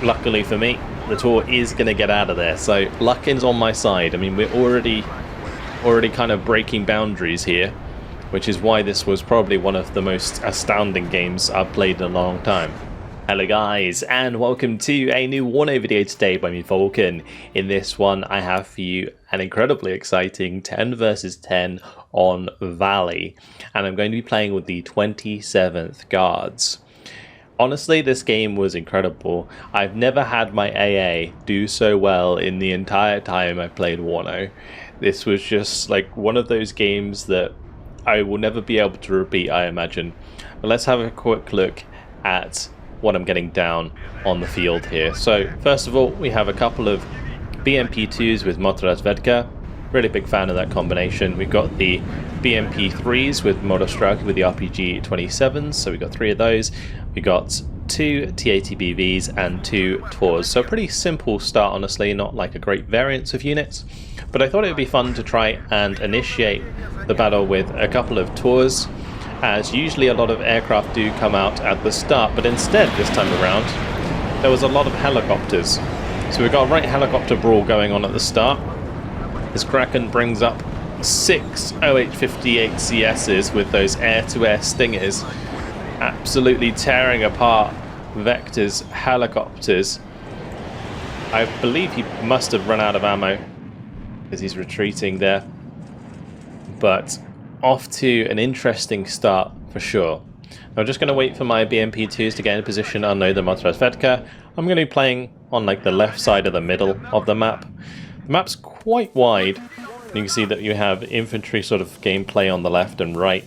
luckily for me, the TOR is going to get out of there. So luck is on my side. I mean, we're already kind of breaking boundaries here, which is why this was probably one of the most astounding games I've played in a long time. Hello guys, and welcome to a new WARNO video today by me, Vulcan. In this one, I have for you an incredibly exciting 10 versus 10 on Valley, and I'm going to be playing with the 27th Guards. Honestly, this game was incredible. I've never had my AA do so well in the entire time I played WARNO. This was just like one of those games that I will never be able to repeat, I imagine. But let's have a quick look at what I'm getting down on the field here. So first of all, we have a couple of BMP2s with motorazvedka. Really big fan of that combination. We've got the BMP3s with motostrelki with the RPG 27s, so we've got 3 of those. We got 2 TATBVs and 2 TORs. So a pretty simple start, honestly, not like a great variance of units. But I thought it would be fun to try and initiate the battle with a couple of TORs, as usually a lot of aircraft do come out at the start, but instead this time around there was a lot of helicopters. So we've got a right helicopter brawl going on at the start. This Kraken brings up 6 OH-58 CSs with those air-to-air stingers, absolutely tearing apart Vector's helicopters. I believe he must have run out of ammo because he's retreating there, but off to an interesting start for sure. I'm just going to wait for my BMP2s to get in position. I'll know the motorazvedka. I'm going to be playing on like the left side of the middle of the map. The map's quite wide. You can see that you have infantry sort of gameplay on the left and right,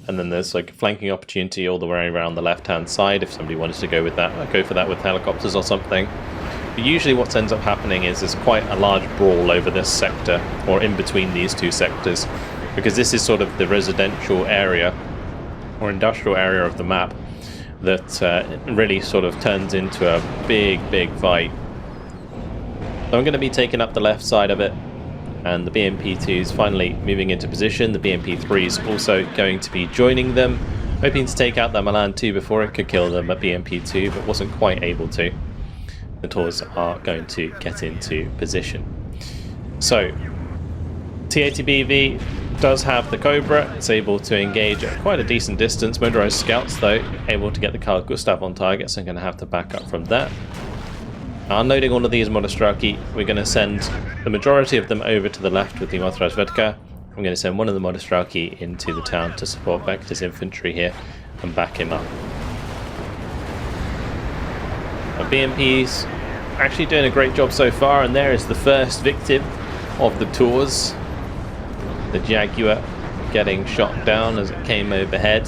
and then there's like flanking opportunity all the way around the left hand side if somebody wanted to go with that. I'd go for that with helicopters or something. But usually what ends up happening is there's quite a large brawl over this sector, or in between these two sectors, because this is sort of the residential area or industrial area of the map that really sort of turns into a big fight. So I'm going to be taking up the left side of it, and the BMP2 is finally moving into position. The BMP3 is also going to be joining them, hoping to take out the Milan 2 before it could kill them at BMP2, but wasn't quite able to. The TORs are going to get into position. So TATBV does have the Cobra. It's able to engage at quite a decent distance. Motorized scouts, though, able to get the Carl Gustav on target, so I'm going to have to back up from that. Unloading all of these motostrelki, we're going to send the majority of them over to the left with the motorazvedka. I'm going to send one of the motostrelki into the town to support Vector's infantry here and back him up. Our BMP's actually doing a great job so far, and there is the first victim of the TORs. The Jaguar getting shot down as it came overhead.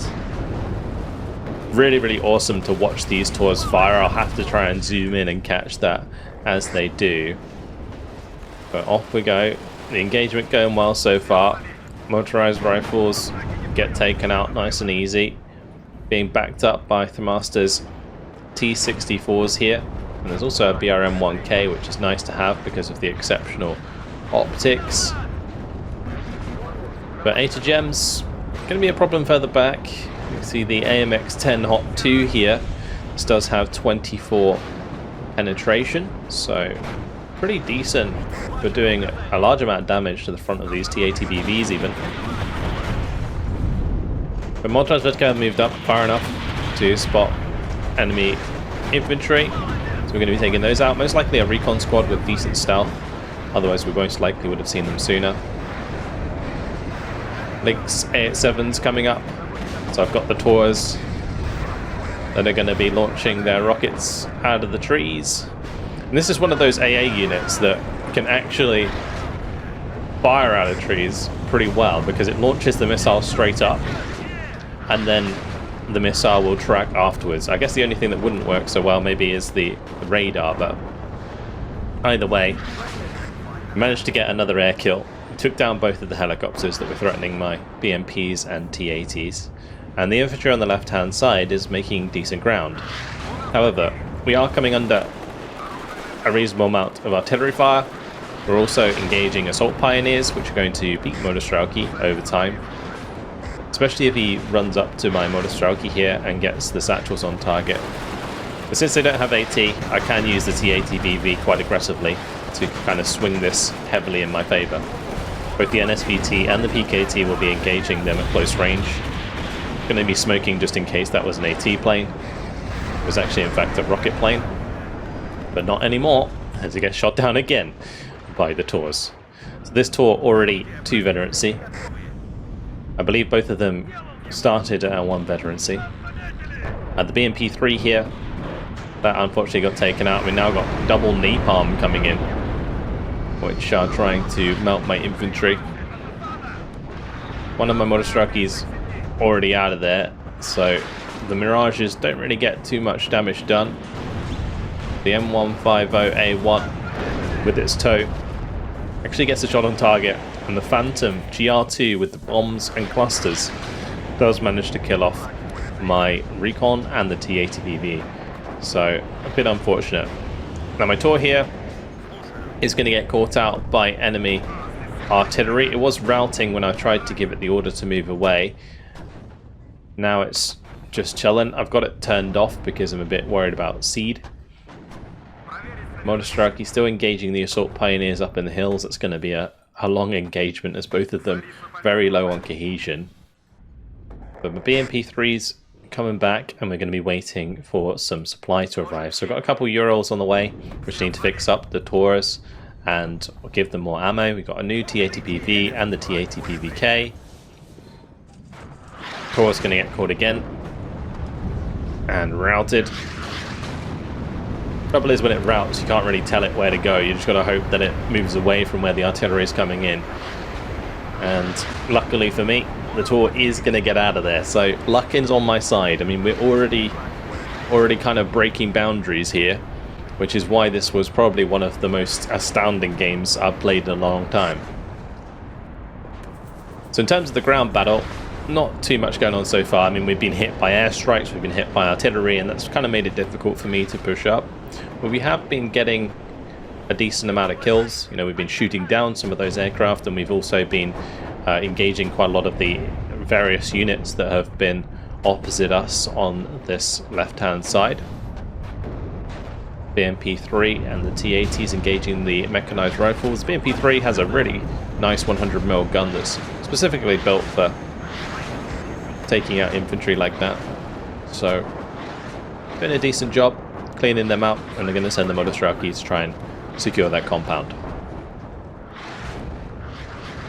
Really awesome to watch these TORs fire. I'll have to try and zoom in and catch that as they do. But off we go. The engagement going well so far. Motorized rifles get taken out nice and easy, being backed up by Thrmaster's T-64s here. And there's also a BRM-1K, which is nice to have because of the exceptional optics. But ATGM's going to be a problem further back. You can see the AMX-10 Hot 2 here. This does have 24 penetration, so pretty decent for doing a large amount of damage to the front of these TATBVs even. But motorazvedka moved up far enough to spot enemy infantry, so we're going to be taking those out. Most likely a recon squad with decent stealth, otherwise we most likely would have seen them sooner. Lynx A7's coming up, so I've got the TORs that are going to be launching their rockets out of the trees. And this is one of those AA units that can actually fire out of trees pretty well, because it launches the missile straight up and then the missile will track afterwards. I guess the only thing that wouldn't work so well maybe is the radar, but either way, I managed to get another air kill. Took down both of the helicopters that were threatening my BMPs and T-80s, and the infantry on the left hand side is making decent ground. However, we are coming under a reasonable amount of artillery fire. We're also engaging assault pioneers, which are going to peak motostrelki over time, especially if he runs up to my motostrelki here and gets the satchels on target. But since they don't have AT, I can use the TATBV quite aggressively to kind of swing this heavily in my favour. Both the NSVT and the PKT will be engaging them at close range. Going to be smoking just in case that was an AT plane. It was actually in fact a rocket plane. But not anymore, as it gets shot down again by the TORs. So this TOR already 2 veterancy. I believe both of them started at 1 veterancy. The BMP-3 here, that unfortunately got taken out. We now got double napalm coming in, which are trying to melt my infantry. One of my Motostraki's already out of there, so the Mirages don't really get too much damage done. The M150A1 with its tow actually gets a shot on target, and the Phantom GR2 with the bombs and clusters does manage to kill off my Recon and the TATBV. So a bit unfortunate. Now my TOR here is going to get caught out by enemy artillery. It was routing when I tried to give it the order to move away. Now it's just chilling. I've got it turned off because I'm a bit worried about seed. Motostraki still engaging the assault pioneers up in the hills. It's going to be a long engagement as both of them very low on cohesion. But my BMP-3's coming back and we're going to be waiting for some supply to arrive. So I've got a couple Urals on the way which need to fix up the TORs and give them more ammo. We've got a new TATPV and the TATPVK. TOR's going to get caught again and routed. Trouble is when it routes you can't really tell it where to go. You just got to hope that it moves away from where the artillery is coming in. And luckily for me, the TOR is going to get out of there. So luck is on my side. I mean, we're already kind of breaking boundaries here, which is why this was probably one of the most astounding games I've played in a long time. So in terms of the ground battle, not too much going on so far. I mean, we've been hit by airstrikes, we've been hit by artillery, and that's kind of made it difficult for me to push up. But we have been getting a decent amount of kills. You know, we've been shooting down some of those aircraft, and we've also been engaging quite a lot of the various units that have been opposite us on this left-hand side. BMP-3 and the T-80s engaging the mechanized rifles. BMP-3 has a really nice 100mm gun that's specifically built for taking out infantry like that. So, been a decent job cleaning them out, and they're going to send the Motostraki to try and secure that compound.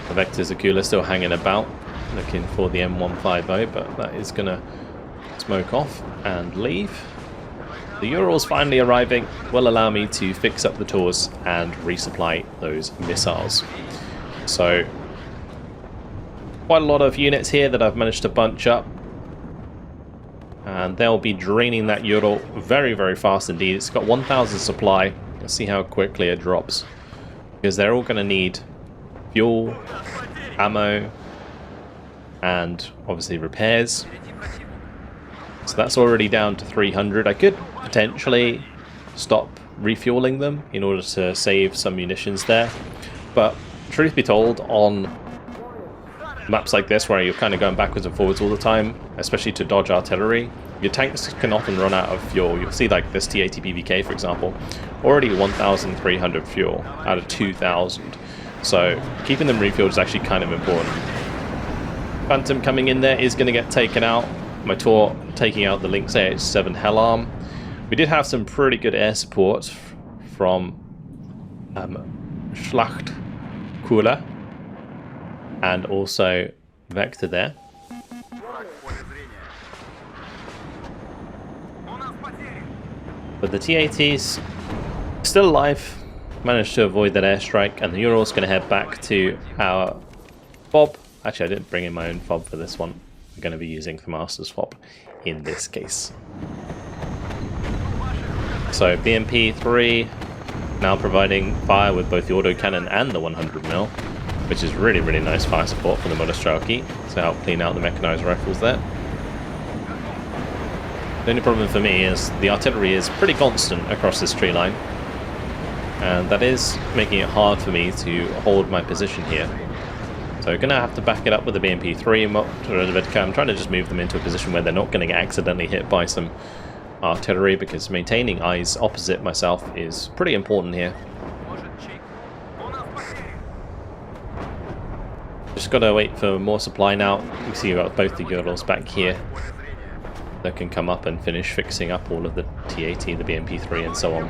The Vector Zakula still hanging about, looking for the M150, but that is going to smoke off and leave. The Urals finally arriving will allow me to fix up the TORs and resupply those missiles. So, quite a lot of units here that I've managed to bunch up, and they'll be draining that Ural very, very fast indeed. It's got 1,000 supply. Let's see how quickly it drops, because they're all going to need fuel, ammo, and obviously repairs. So that's already down to 300. I could potentially stop refueling them in order to save some munitions there, but truth be told, on maps like this where you're kind of going backwards and forwards all the time, especially to dodge artillery, your tanks can often run out of fuel. You'll see like this TATPVK, for example, already 1,300 fuel out of 2,000. So keeping them refueled is actually kind of important. Phantom coming in there is going to get taken out. My TOR taking out the Lynx AH-7 Hellarm. We did have some pretty good air support from Schlachtkula and also Vector there. But the T-80s still alive, managed to avoid that airstrike, and the Ural's going to head back to our FOB. Actually, I didn't bring in my own FOB for this one. I'm going to be using the Master's FOB in this case. So BMP-3 now providing fire with both the autocannon and the 100mm, which is really, really nice fire support for the Motostraki to help clean out the mechanized rifles there. The only problem for me is the artillery is pretty constant across this tree line, and that is making it hard for me to hold my position here. So I'm going to have to back it up with the BMP-3. I'm trying to just move them into a position where they're not going to get accidentally hit by some artillery, because maintaining eyes opposite myself is pretty important here. Just gotta wait for more supply now. You see we've got both the Urals back here that can come up and finish fixing up all of the TAT, the BMP3 and so on.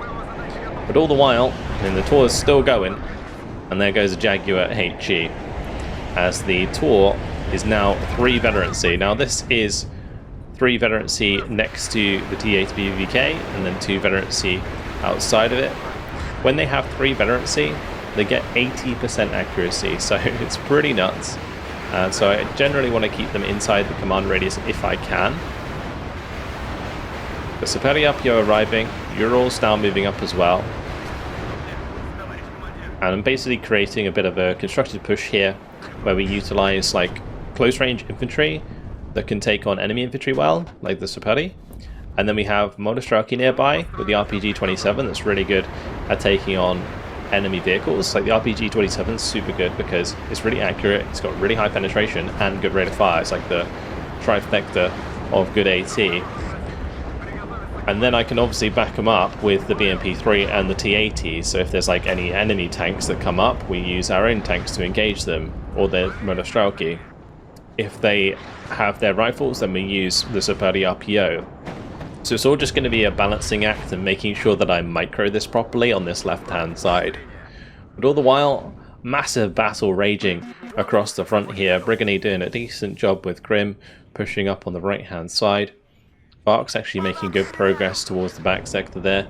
But all the while, the TOR is still going, and there goes a Jaguar HE, as the TOR is now 3 veterancy. Now this is 3 veterancy next to the TAT BVK, and then 2 veterancy outside of it. When they have 3 veterancy, they get 80% accuracy, so it's pretty nuts. And so I generally want to keep them inside the command radius if I can. The Superior RPO arriving, Urals now moving up as well. And I'm basically creating a bit of a constructed push here, where we utilize like close range infantry that can take on enemy infantry well, like the Superi. And then we have Monostrelki nearby with the RPG-27 that's really good at taking on enemy vehicles. Like the RPG-27 is super good because it's really accurate, it's got really high penetration and good rate of fire. It's like the trifecta of good AT. And then I can obviously back them up with the BMP3 and the TAT, so if there's like any enemy tanks that come up, we use our own tanks to engage them, or their Monostrelki. If they have their rifles, then we use the Superior RPO. So it's all just going to be a balancing act and making sure that I micro this properly on this left-hand side. But all the while, massive battle raging across the front here. Brigany doing a decent job with Grim, pushing up on the right-hand side. Vark's actually making good progress towards the back sector there.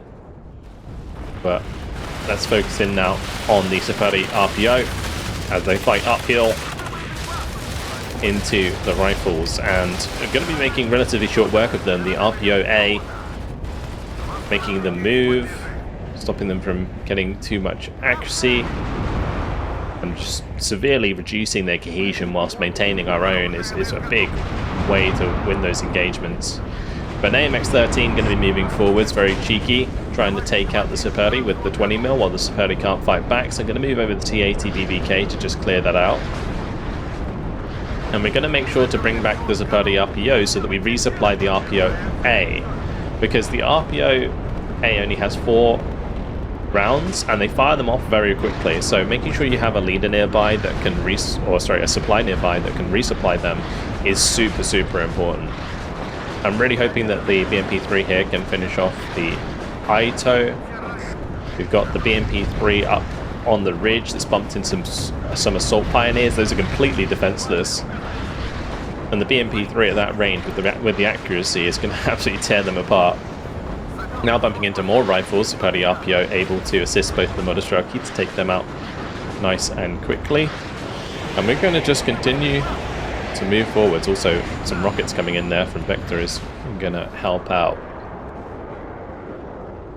But let's focus in now on the Superior RPO as they fight uphill into the rifles, and are going to be making relatively short work of them. The RPO A making them move, stopping them from getting too much accuracy, and just severely reducing their cohesion whilst maintaining our own is a big way to win those engagements. But AMX-13 going to be moving forwards, very cheeky, trying to take out the Superi with the 20mm while the Superi can't fight back, so I'm going to move over the TAT BVK to just clear that out. And we're going to make sure to bring back the Superior RPO so that we resupply the RPO A, because the RPO A only has 4 rounds and they fire them off very quickly, so making sure you have a leader nearby that can a supply nearby that can resupply them is super important. I'm really hoping that the BMP3 here can finish off the ITO. We've got the BMP3 up on the ridge that's bumped in some assault pioneers. Those are completely defenseless, and the BMP3 at that range with the accuracy is going to absolutely tear them apart. Now bumping into more rifles, Superior RPO able to assist both the Monostrelki to take them out nice and quickly, and we're going to just continue to move forwards. Also some rockets coming in there from Vector is going to help out.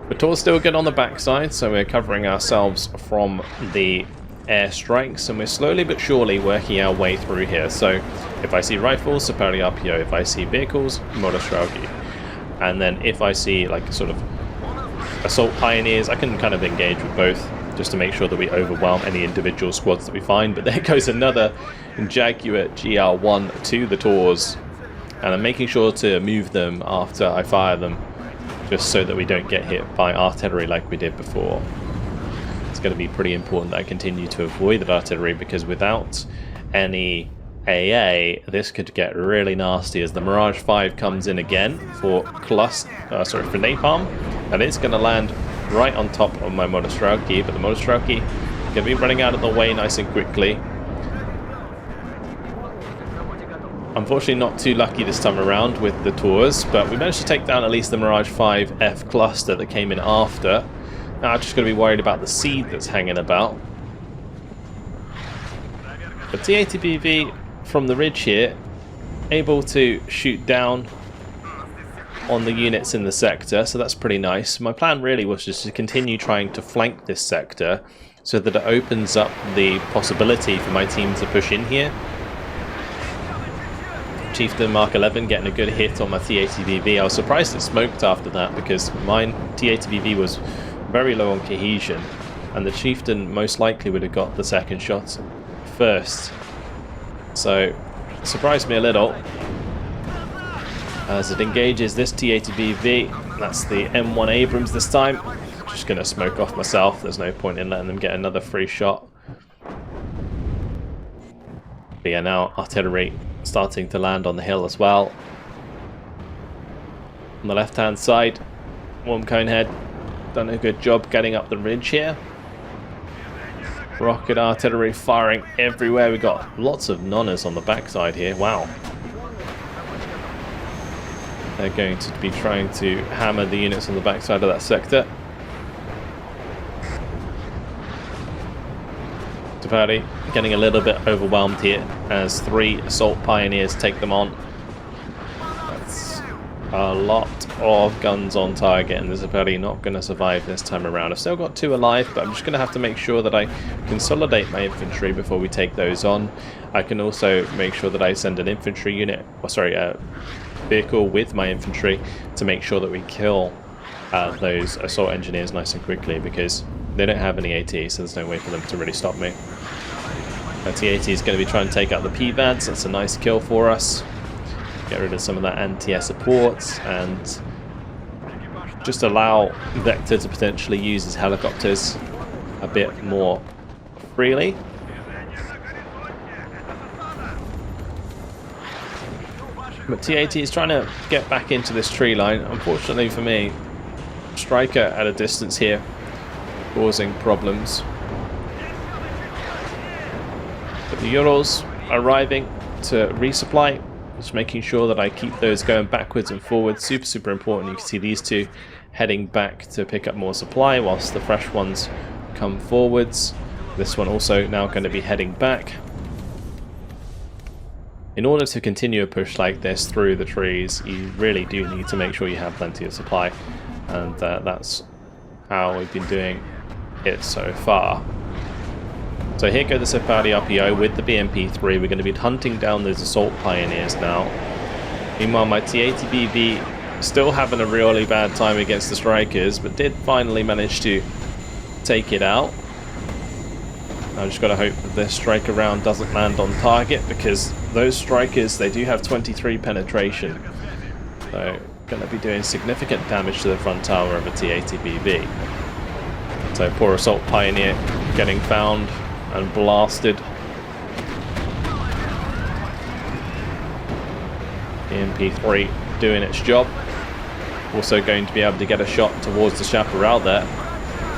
But TOR's still good on the backside, so we're covering ourselves from the airstrikes, and we're slowly but surely working our way through here. So if I see rifles, Superior RPO. If I see vehicles, Monostrelki. And then if I see like sort of assault pioneers, I can kind of engage with both just to make sure that we overwhelm any individual squads that we find. But there goes another Jaguar GR1 to the TORs, and I'm making sure to move them after I fire them, just so that we don't get hit by artillery like we did before. It's going to be pretty important that I continue to avoid that artillery, because without any AA, this could get really nasty as the Mirage 5 comes in again for napalm, and it's going to land right on top of my Monostrelki, but the Monostrelki going to be running out of the way nice and quickly. Unfortunately not too lucky this time around with the TORs, but we managed to take down at least the Mirage 5 F cluster that came in after. Now I'm just going to be worried about the seed that's hanging about. The TATBV from the ridge here, able to shoot down on the units in the sector, so that's pretty nice. My plan really was just to continue trying to flank this sector so that it opens up the possibility for my team to push in here. Chieftain Mark 11 getting a good hit on my TATBV. I was surprised it smoked after that, because mine TATBV was very low on cohesion, and the Chieftain most likely would have got the second shot first. So it surprised me a little as it engages this TATBV. That's the M1 Abrams this time. Just going to smoke off myself. There's no point in letting them get another free shot. But yeah, now artillery starting to land on the hill as well. On the left-hand side, Warm Conehead done a good job getting up the ridge here. Rocket artillery firing everywhere. We got lots of nonners on the backside here. Wow. They're going to be trying to hammer the units on the backside of that sector. Tafari getting a little bit overwhelmed here as 3 assault pioneers take them on. That's a lot of guns on target, and the Zapari not going to survive this time around. I've still got 2 alive, but I'm just going to have to make sure that I consolidate my infantry before we take those on. I can also make sure that I send an infantry unit, a vehicle with my infantry to make sure that we kill those assault engineers nice and quickly, because they don't have any AT, so there's no way for them to really stop me. T-80 is going to be trying to take out the PVADs. That's a nice kill for us. Get rid of some of that anti-air support and just allow Vector to potentially use his helicopters a bit more freely. But T-80 is trying to get back into this tree line. Unfortunately for me, Striker at a distance here, causing problems. But the Urals arriving to resupply. Just making sure that I keep those going backwards and forwards. Super important. You can see these 2 heading back to pick up more supply whilst the fresh ones come forwards. This one also now going to be heading back. In order to continue a push like this through the trees, you really do need to make sure you have plenty of supply, and that's how we've been doing it so far. So here go the Separi RPO with the BMP-3. We're going to be hunting down those assault pioneers now. Meanwhile, my T-80BV still having a really bad time against the Strikers, but did finally manage to take it out. I've just got to hope that this Striker round doesn't land on target, because those Strikers, they do have 23 penetration. So going to be doing significant damage to the front tower of a T-80BV. So poor assault pioneer getting found and blasted. EMP-3 doing its job. Also going to be able to get a shot towards the chaparral there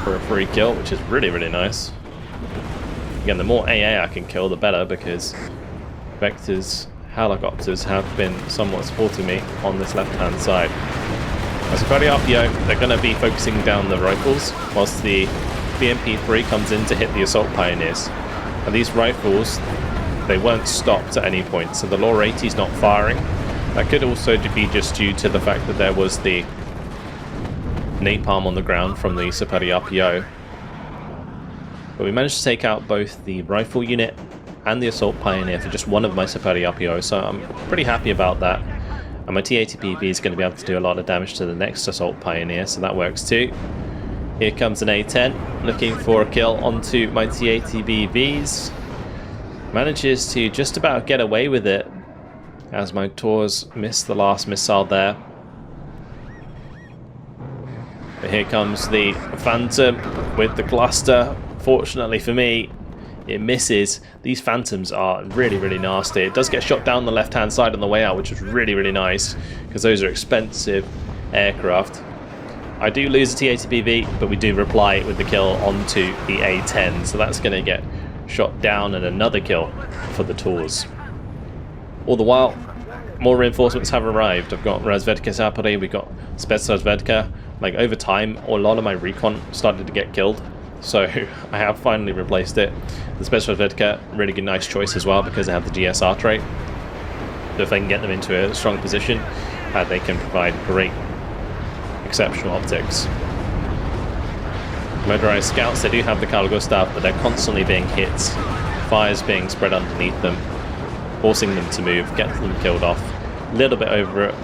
for a free kill, which is really nice. Again, the more AA I can kill, the better, because Vector's helicopters have been somewhat supporting me on this left-hand side. As a Freddy RPO, they're going to be focusing down the rifles, whilst the BMP-3 comes in to hit the assault pioneers. And these rifles, they weren't stopped at any point, so the Law 80 is not firing. That could also be just due to the fact that there was the napalm on the ground from the Separi RPO. But we managed to take out both the rifle unit and the assault pioneer for just one of my Separi RPO, so I'm pretty happy about that. And my T-80BV is going to be able to do a lot of damage to the next assault pioneer, so that works too. Here comes an A-10, looking for a kill onto my T-80BVs. Manages to just about get away with it, as my TORs missed the last missile there. But here comes the Phantom with the cluster. Fortunately for me, it misses. These Phantoms are really nasty. It does get shot down the left-hand side on the way out, which is really nice, because those are expensive aircraft. I do lose a T-80BV, but we do reply with the kill onto the A-10, so that's going to get shot down, and another kill for the TORs. All the while, more reinforcements have arrived. I've got Razvedka Zapari, we've got Spetsrazvedka. Like, over time, a lot of my recon started to get killed, so I have finally replaced it. The Spetsrazvedka, really good, nice choice as well, because they have the GSR trait. So if they can get them into a strong position, they can provide great, exceptional optics. Motorized scouts, they do have the Cargo staff, but they're constantly being hit. Fires being spread underneath them, forcing them to move, get them killed off. A little bit over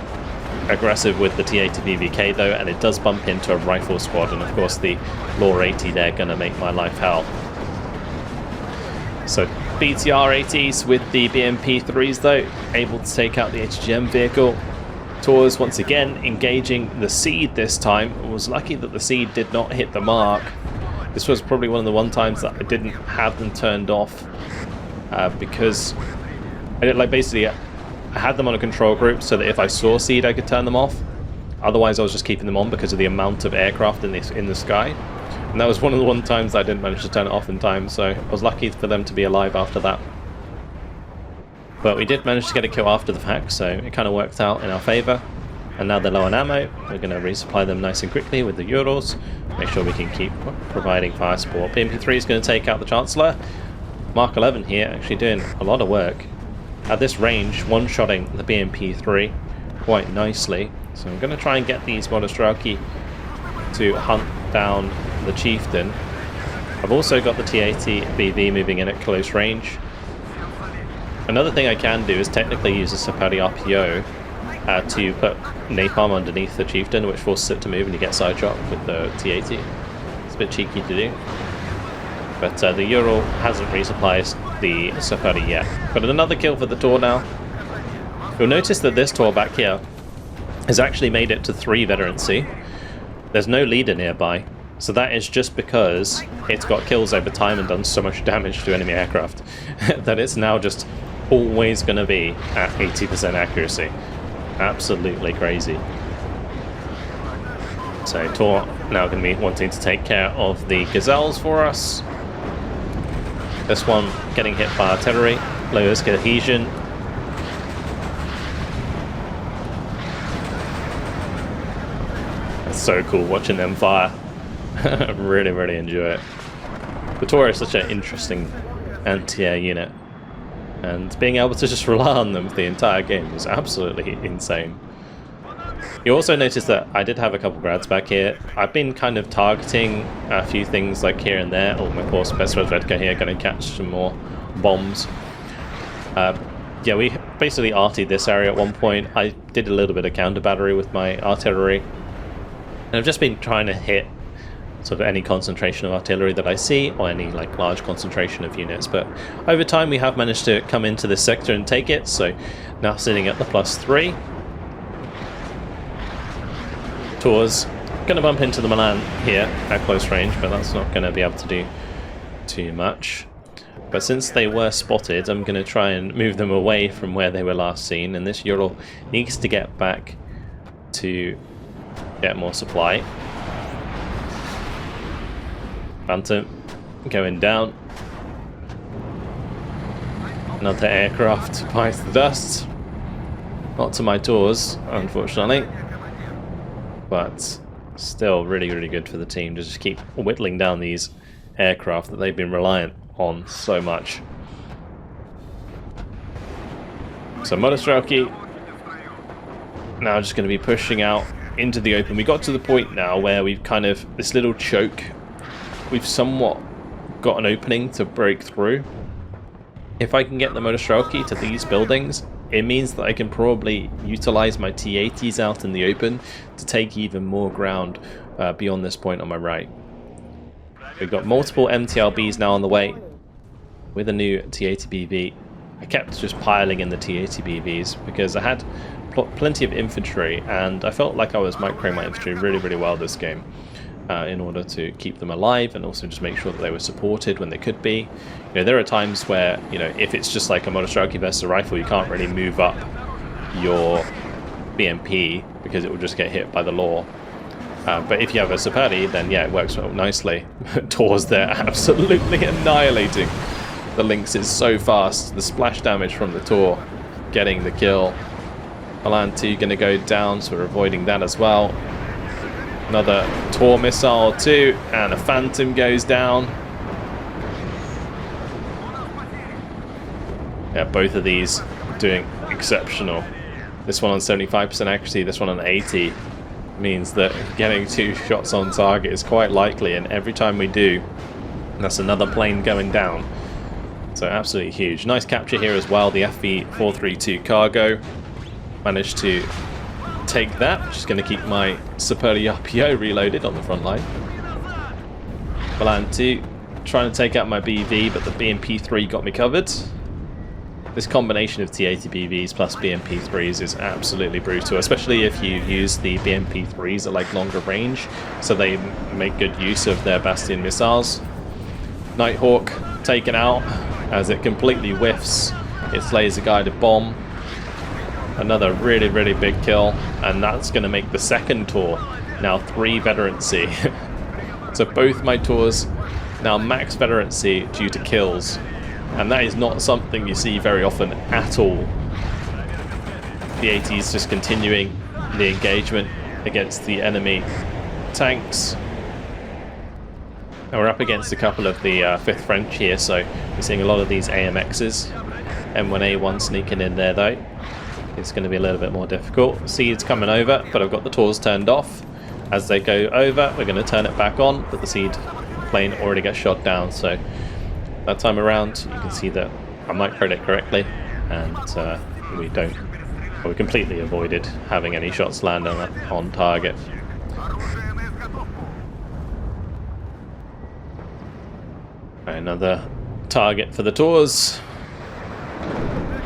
aggressive with the T-80BVK though, and it does bump into a rifle squad, and of course the Law 80 there gonna make my life hell. So BTR 80s with the BMP-3s though, able to take out the HGM vehicle. TORs once again engaging the seed this time. I was lucky that the seed did not hit the mark. This was probably one of the times that I didn't have them turned off because I did, like, basically I had them on a control group so that if I saw seed I could turn them off. Otherwise I was just keeping them on because of the amount of aircraft in the sky. And that was one of the times I didn't manage to turn it off in time, so I was lucky for them to be alive after that. But we did manage to get a kill after the fact, so it kind of worked out in our favour. And now they're low on ammo, we're going to resupply them nice and quickly with the Urals, make sure we can keep providing fire support. BMP3 is going to take out the Chancellor. Mark 11 here, actually doing a lot of work. At this range, one-shotting the BMP3 quite nicely. So I'm going to try and get these Monostrelki to hunt down the Chieftain. I've also got the T-80 BV moving in at close range. Another thing I can do is technically use a Sapari RPO to put napalm underneath the Chieftain, which forces it to move and you get side shot with the T-80. It's a bit cheeky to do. But the Ural hasn't resupplied the Sapari yet. But another kill for the TOR now. You'll notice that this TOR back here has actually made it to 3 veterancy. There's no leader nearby. So that is just because it's got kills over time and done so much damage to enemy aircraft that it's now just always going to be at 80% accuracy. Absolutely crazy. So TOR now going to be wanting to take care of the Gazelles for us. This one getting hit by artillery, lowers cohesion. It's so cool watching them fire. I really, really enjoy it. The TOR is such an interesting anti-air unit, and being able to just rely on them for the entire game is absolutely insane. You also notice that I did have a couple grads back here. I've been kind of targeting a few things like here and there. Oh, my poor Specialist Redco here, going to catch some more bombs. Yeah, we basically artied this area at one point. I did a little bit of counter battery with my artillery, and I've just been trying to hit sort of any concentration of artillery that I see, or any like large concentration of units. But over time we have managed to come into this sector and take it, so now sitting at the +3. TOR's going to bump into the Milan here at close range, but that's not going to be able to do too much. But since they were spotted, I'm going to try and move them away from where they were last seen, and this Ural needs to get back to get more supply. Phantom going down. Another aircraft bites the dust. Not to my TORs, unfortunately. But still really, really good for the team to just keep whittling down these aircraft that they've been reliant on so much. So Monostrelki now just going to be pushing out into the open. We got to the point now where we've kind of, this little choke, we've somewhat got an opening to break through. If I can get the Monostrelki to these buildings, it means that I can probably utilize my T-80s out in the open to take even more ground beyond this point on my right. We've got multiple MTLBs now on the way with a new T-80BV. I kept just piling in the T-80BVs because I had plenty of infantry, and I felt like I was microing my infantry really, really well this game. In order to keep them alive and also just make sure that they were supported when they could be. You know, there are times where, you know, if it's just like a Monostrelki versus a rifle, you can't really move up your BMP because it will just get hit by the law. But if you have a Sapari, then yeah, it works well nicely. TOR's there absolutely annihilating the Lynx. Is so fast. The splash damage from the TOR getting the kill. Milan 2 going to go down, so we're avoiding that as well. Another TOR missile too, and a Phantom goes down. Yeah, both of these doing exceptional. This one on 75% accuracy, this one on 80, means that getting 2 shots on target is quite likely, and every time we do, that's another plane going down. So absolutely huge. Nice capture here as well. The FV432 cargo managed to take that. Just going to keep my Sapari RPO reloaded on the front line. Milan 2 trying to take out my BV, but the BMP3 got me covered. This combination of T-80BVs plus BMP-3s is absolutely brutal, especially if you use the BMP-3s at like longer range, so they make good use of their Bastion missiles. Nighthawk taken out as it completely whiffs its laser-guided bomb. Another really, really big kill, and that's going to make the second TOR now 3 veterancy. So both my TORs now max veterancy due to kills, and that is not something you see very often at all. The AT is just continuing the engagement against the enemy tanks. And we're up against a couple of the 5th French here, so we're seeing a lot of these AMXs. M1A1 sneaking in there though. It's going to be a little bit more difficult. Seed's coming over, but I've got the TORs turned off. As they go over, we're going to turn it back on, but the seed plane already gets shot down, so that time around you can see that I microed it correctly, and we completely avoided having any shots land on target. Another target for the TORs.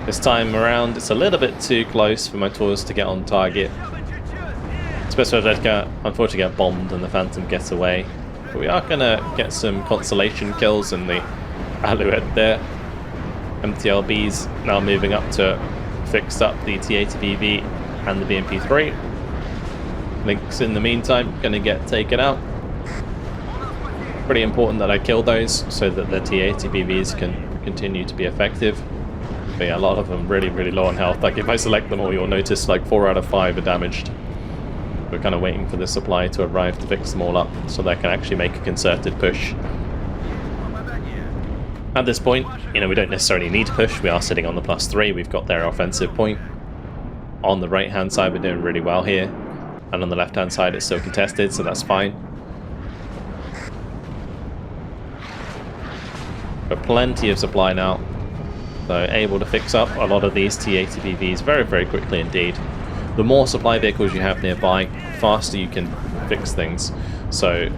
This time around it's a little bit too close for my TORs to get on target. Special Edgar unfortunately get bombed and the Phantom gets away. But we are going to get some consolation kills in the Alouette there. MTLB's now moving up to fix up the T-80BV and the BMP-3. Lynx in the meantime going to get taken out. Pretty important that I kill those so that the T-80BVs can continue to be effective. But yeah, a lot of them really, really low on health. Like if I select them all, you'll notice like 4 out of 5 are damaged. We're kind of waiting for the supply to arrive to fix them all up so they can actually make a concerted push. At this point, we don't necessarily need to push. We are sitting on the +3. We've got their offensive point. On the right-hand side, we're doing really well here. And on the left-hand side, it's still contested, so that's fine. Got plenty of supply now. So able to fix up a lot of these T-80BVs very, very quickly indeed. The more supply vehicles you have nearby, the faster you can fix things. So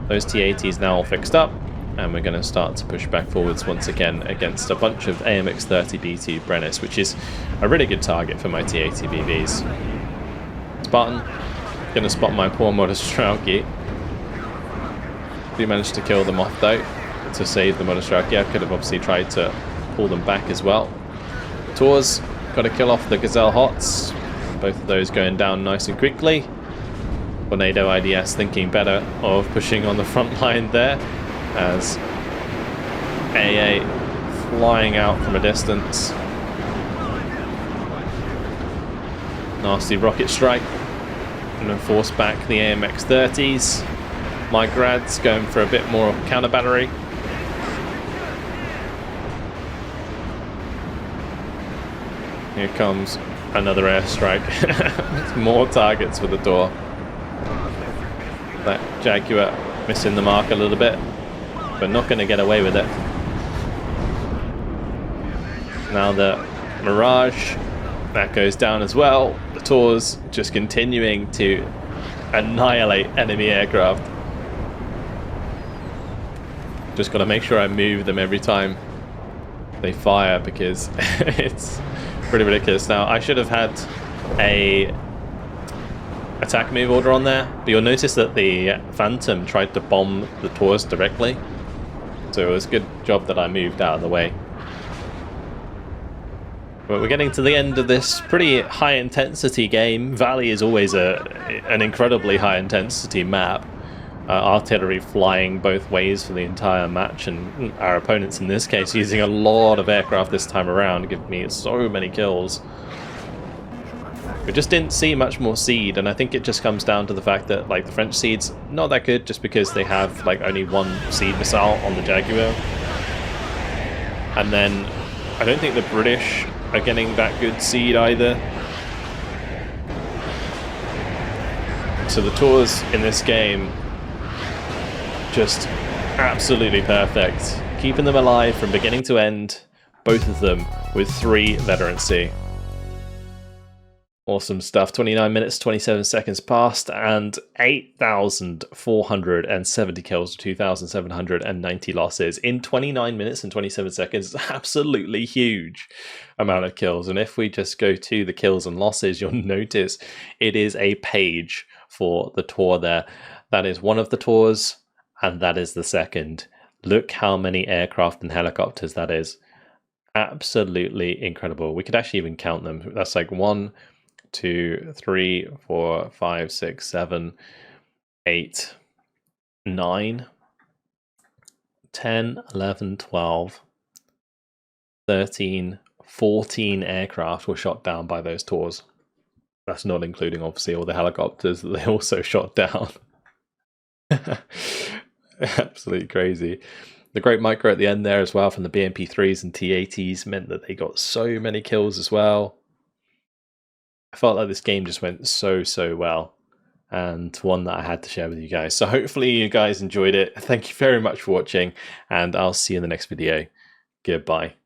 those T-80s now all fixed up, and we're going to start to push back forwards once again against a bunch of AMX-30B2 Brennis, which is a really good target for my T-80BVs. Spartan, going to spot my poor Motostrauki. We managed to kill them off though, to save the Motostrauki. I could have obviously tried to pull them back as well. TORs, got to kill off the Gazelle Hots. Both of those going down nice and quickly. Tornado IDS thinking better of pushing on the front line there, as AA flying out from a distance. Nasty rocket strike. Going to force back the AMX-30s. My Grad's going for a bit more counter battery. Here comes another airstrike. More targets for the TOR. That Jaguar missing the mark a little bit, but not going to get away with it. Now the Mirage, that goes down as well. The TOR's just continuing to annihilate enemy aircraft. Just got to make sure I move them every time they fire, because it's pretty ridiculous. Now I should have had a attack move order on there, but you'll notice that the Phantom tried to bomb the TORs directly, so it was a good job that I moved out of the way. But we're getting to the end of this pretty high intensity game. Valley is always an incredibly high intensity map. Artillery flying both ways for the entire match, and our opponents in this case using a lot of aircraft this time around, giving me so many kills. We just didn't see much more seed, and I think it just comes down to the fact that like the French seed's not that good, just because they have like only one seed missile on the Jaguar, and then I don't think the British are getting that good seed either. So the TORs in this game just absolutely perfect, keeping them alive from beginning to end, both of them with 3 veterancy. Awesome stuff. 29 minutes, 27 seconds passed, and 8,470 kills, 2,790 losses in 29 minutes and 27 seconds. Absolutely huge amount of kills. And if we just go to the kills and losses, you'll notice it is a page for the TOR there. That is one of the TORs, and that is the second. Look how many aircraft and helicopters that is. Absolutely incredible. We could actually even count them. That's like 1, 2, 3, 4, 5, 6, 7, 8, 9, 10, 11, 12, 13, 14 aircraft were shot down by those TORs. That's not including, obviously, all the helicopters that they also shot down. Absolutely crazy. The great micro at the end there as well from the BMP3s and T80s meant that they got so many kills as well. I felt like this game just went so well, and one that I had to share with you guys. So hopefully you guys enjoyed it. Thank you very much for watching, and I'll see you in the next video. Goodbye.